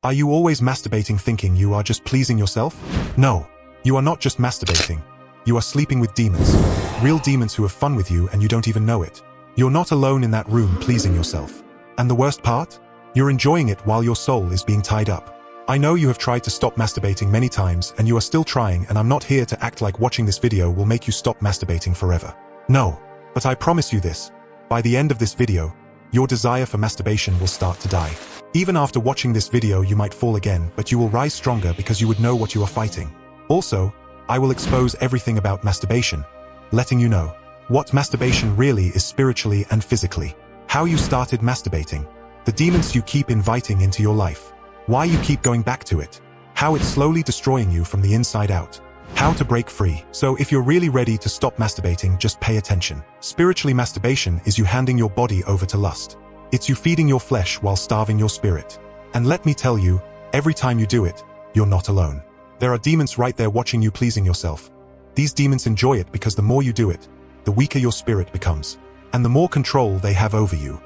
Are you always masturbating thinking you are just pleasing yourself? No. You are not just masturbating. You are sleeping with demons. Real demons who have fun with you and you don't even know it. You're not alone in that room pleasing yourself. And the worst part? You're enjoying it while your soul is being tied up. I know you have tried to stop masturbating many times and you are still trying, and I'm not here to act like watching this video will make you stop masturbating forever. No. But I promise you this. By the end of this video, your desire for masturbation will start to die. Even after watching this video you might fall again, but you will rise stronger because you would know what you are fighting. Also, I will expose everything about masturbation, letting you know what masturbation really is spiritually and physically, how you started masturbating, the demons you keep inviting into your life, why you keep going back to it, how it's slowly destroying you from the inside out, how to break free. So if you're really ready to stop masturbating, just pay attention. Spiritually, masturbation is you handing your body over to lust. It's you feeding your flesh while starving your spirit. And let me tell you, every time you do it, you're not alone. There are demons right there watching you pleasing yourself. These demons enjoy it because the more you do it, the weaker your spirit becomes, and the more control they have over you.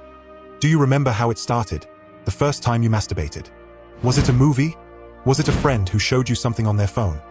Do you remember how it started? The first time you masturbated? Was it a movie? Was it a friend who showed you something on their phone?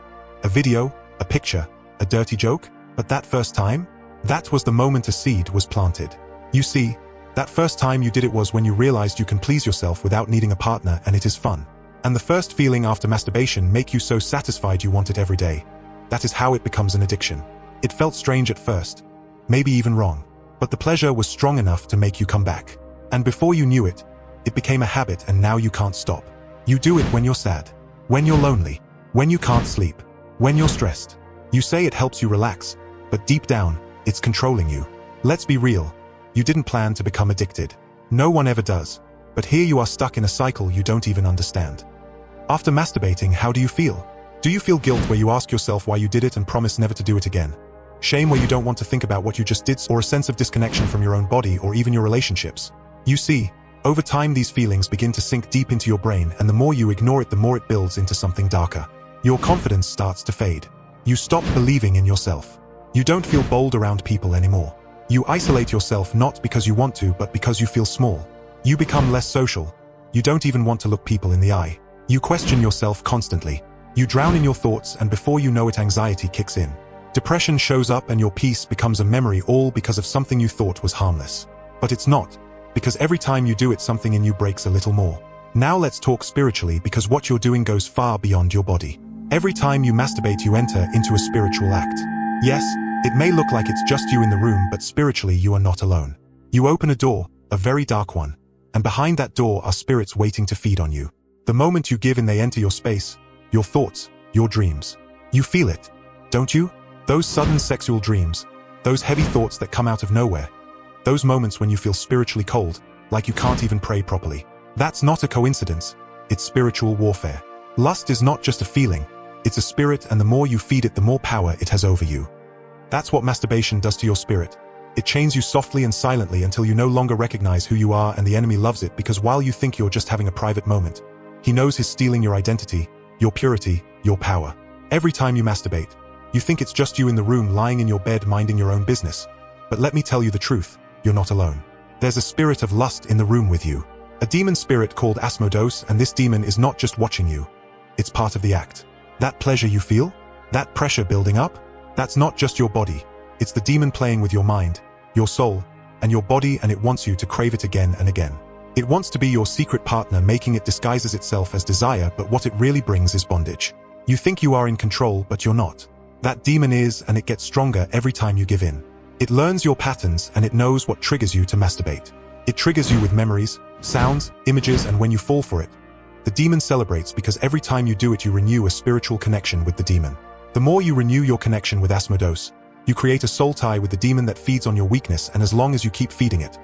A video? A picture? A dirty joke? But that first time? That was the moment a seed was planted. You see, that first time you did it was when you realized you can please yourself without needing a partner, and it is fun. And the first feeling after masturbation make you so satisfied you want it every day. That is how it becomes an addiction. It felt strange at first, maybe even wrong, but the pleasure was strong enough to make you come back. And before you knew it, it became a habit, and now you can't stop. You do it when you're sad, when you're lonely, when you can't sleep, when you're stressed. You say it helps you relax, but deep down, it's controlling you. Let's be real. You didn't plan to become addicted. No one ever does. But here you are stuck in a cycle you don't even understand. After masturbating, how do you feel? Do you feel guilt where you ask yourself why you did it and promise never to do it again? Shame where you don't want to think about what you just did, or a sense of disconnection from your own body or even your relationships? You see, over time these feelings begin to sink deep into your brain, and the more you ignore it, the more it builds into something darker. Your confidence starts to fade. You stop believing in yourself. You don't feel bold around people anymore. You isolate yourself not because you want to, but because you feel small. You become less social. You don't even want to look people in the eye. You question yourself constantly. You drown in your thoughts, and before you know it, anxiety kicks in. Depression shows up and your peace becomes a memory, all because of something you thought was harmless. But it's not, because every time you do it, something in you breaks a little more. Now let's talk spiritually, because what you're doing goes far beyond your body. Every time you masturbate, you enter into a spiritual act. Yes, it may look like it's just you in the room, but spiritually you are not alone. You open a door, a very dark one, and behind that door are spirits waiting to feed on you. The moment you give in, they enter your space, your thoughts, your dreams. You feel it, don't you? Those sudden sexual dreams, those heavy thoughts that come out of nowhere, those moments when you feel spiritually cold, like you can't even pray properly. That's not a coincidence, it's spiritual warfare. Lust is not just a feeling, it's a spirit, and the more you feed it, the more power it has over you. That's what masturbation does to your spirit. It chains you softly and silently until you no longer recognize who you are, and the enemy loves it because while you think you're just having a private moment, he knows he's stealing your identity, your purity, your power. Every time you masturbate, you think it's just you in the room lying in your bed minding your own business. But let me tell you the truth, you're not alone. There's a spirit of lust in the room with you. A demon spirit called Asmodeus, and this demon is not just watching you. It's part of the act. That pleasure you feel? That pressure building up? That's not just your body. It's the demon playing with your mind, your soul, and your body, and it wants you to crave it again and again. It wants to be your secret partner, making it disguises itself as desire, but what it really brings is bondage. You think you are in control, but you're not. That demon is, and it gets stronger every time you give in. It learns your patterns, and it knows what triggers you to masturbate. It triggers you with memories, sounds, images, and when you fall for it, the demon celebrates because every time you do it, you renew a spiritual connection with the demon. The more you renew your connection with Asmodeus, you create a soul tie with the demon that feeds on your weakness, and as long as you keep feeding it,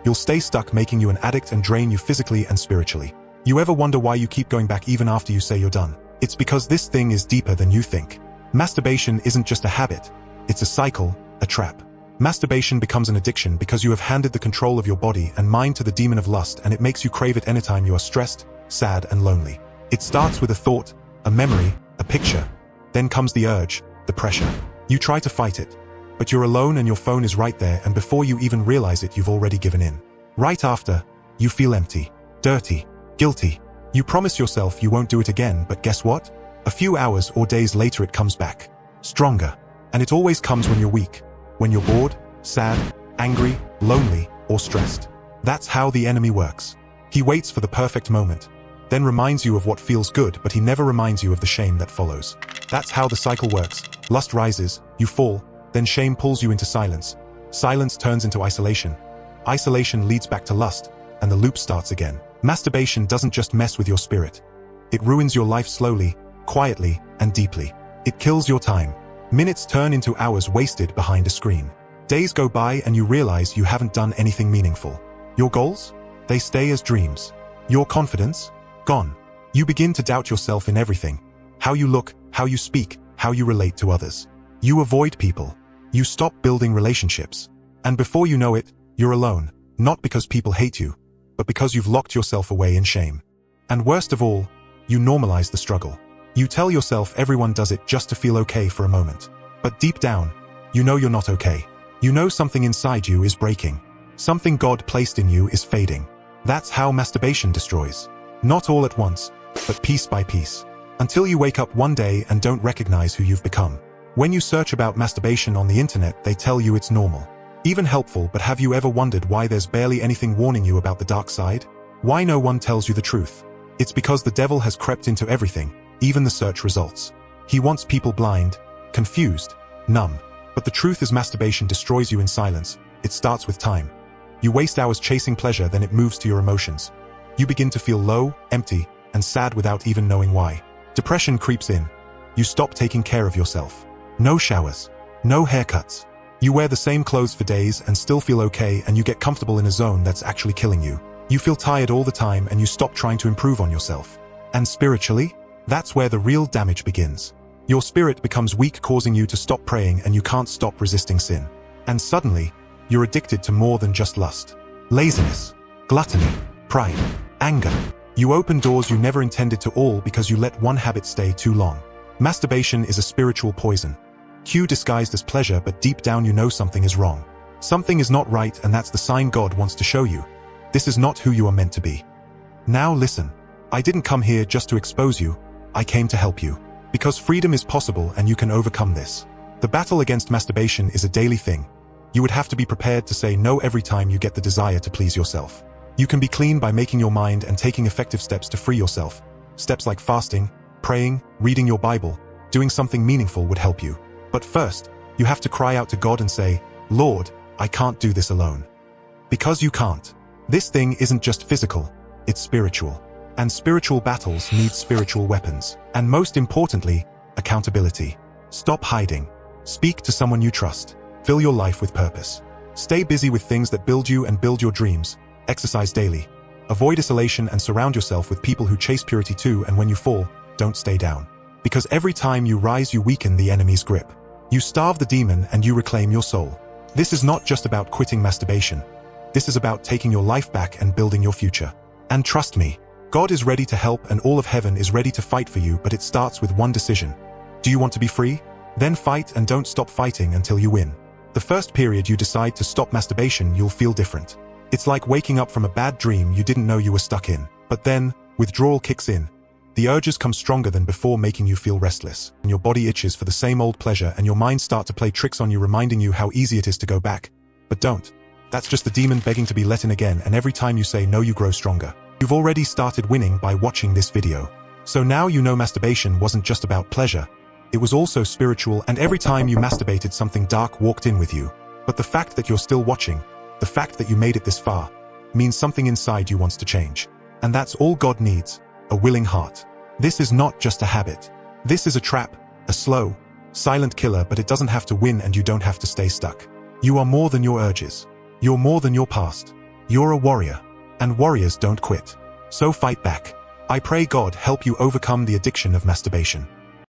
you'll stay stuck, making you an addict and drain you physically and spiritually. You ever wonder why you keep going back even after you say you're done? It's because this thing is deeper than you think. Masturbation isn't just a habit, it's a cycle, a trap. Masturbation becomes an addiction because you have handed the control of your body and mind to the demon of lust, and it makes you crave it anytime you are stressed, sad, and lonely. It starts with a thought, a memory, a picture. Then comes the urge, the pressure. You try to fight it, but you're alone and your phone is right there, and before you even realize it, you've already given in. Right after, you feel empty, dirty, guilty, You promise yourself you won't do it again, but guess what? A few hours or days later it comes back. Stronger. And it always comes when you're weak. When you're bored, sad, angry, lonely, or stressed. That's how the enemy works. He waits for the perfect moment, then reminds you of what feels good, but he never reminds you of the shame that follows. That's how the cycle works. Lust rises, you fall, then shame pulls you into silence. Silence turns into isolation. Isolation leads back to lust, and the loop starts again. Masturbation doesn't just mess with your spirit. It ruins your life slowly, quietly, and deeply. It kills your time. Minutes turn into hours wasted behind a screen. Days go by and you realize you haven't done anything meaningful. Your goals? They stay as dreams. Your confidence? Gone. You begin to doubt yourself in everything. How you look, how you speak, how you relate to others. You avoid people. You stop building relationships. And before you know it, you're alone. Not because people hate you, but because you've locked yourself away in shame. And worst of all, you normalize the struggle. You tell yourself everyone does it just to feel okay for a moment. But deep down, you know you're not okay. You know something inside you is breaking. Something God placed in you is fading. That's how masturbation destroys. Not all at once, but piece by piece. Until you wake up one day and don't recognize who you've become. When you search about masturbation on the internet, they tell you it's normal. Even helpful, but have you ever wondered why there's barely anything warning you about the dark side? Why no one tells you the truth? It's because the devil has crept into everything, even the search results. He wants people blind, confused, numb. But the truth is masturbation destroys you in silence. It starts with time. You waste hours chasing pleasure, then it moves to your emotions. You begin to feel low, empty, and sad without even knowing why. Depression creeps in. You stop taking care of yourself. No showers. No haircuts. You wear the same clothes for days and still feel okay, and you get comfortable in a zone that's actually killing you. You feel tired all the time and you stop trying to improve on yourself. And spiritually? That's where the real damage begins. Your spirit becomes weak, causing you to stop praying, and you can't stop resisting sin. And suddenly, you're addicted to more than just lust. Laziness, gluttony, pride, anger. You open doors you never intended to, all because you let one habit stay too long. Masturbation is a spiritual poison. Cue disguised as pleasure, but deep down you know something is wrong. Something is not right, and that's the sign God wants to show you. This is not who you are meant to be. Now listen. I didn't come here just to expose you. I came to help you. Because freedom is possible and you can overcome this. The battle against masturbation is a daily thing. You would have to be prepared to say no every time you get the desire to please yourself. You can be clean by making your mind and taking effective steps to free yourself. Steps like fasting, praying, reading your Bible, doing something meaningful would help you. But first, you have to cry out to God and say, Lord, I can't do this alone. Because you can't. This thing isn't just physical, it's spiritual. And spiritual battles need spiritual weapons. And most importantly, accountability. Stop hiding. Speak to someone you trust. Fill your life with purpose. Stay busy with things that build you and build your dreams. Exercise daily. Avoid isolation and surround yourself with people who chase purity too, and when you fall, don't stay down. Because every time you rise, you weaken the enemy's grip. You starve the demon and you reclaim your soul. This is not just about quitting masturbation. This is about taking your life back and building your future. And trust me, God is ready to help and all of heaven is ready to fight for you, but it starts with one decision. Do you want to be free? Then fight, and don't stop fighting until you win. The first period you decide to stop masturbation, you'll feel different. It's like waking up from a bad dream you didn't know you were stuck in. But then, withdrawal kicks in. The urges come stronger than before, making you feel restless. And your body itches for the same old pleasure, and your mind starts to play tricks on you, reminding you how easy it is to go back. But don't. That's just the demon begging to be let in again, and every time you say no, you grow stronger. You've already started winning by watching this video. So now you know masturbation wasn't just about pleasure. It was also spiritual, and every time you masturbated, something dark walked in with you. But the fact that you're still watching, the fact that you made it this far, means something inside you wants to change. And that's all God needs, a willing heart. This is not just a habit. This is a trap, a slow, silent killer, but it doesn't have to win and you don't have to stay stuck. You are more than your urges. You're more than your past. You're a warrior. And warriors don't quit. So fight back. I pray God help you overcome the addiction of masturbation.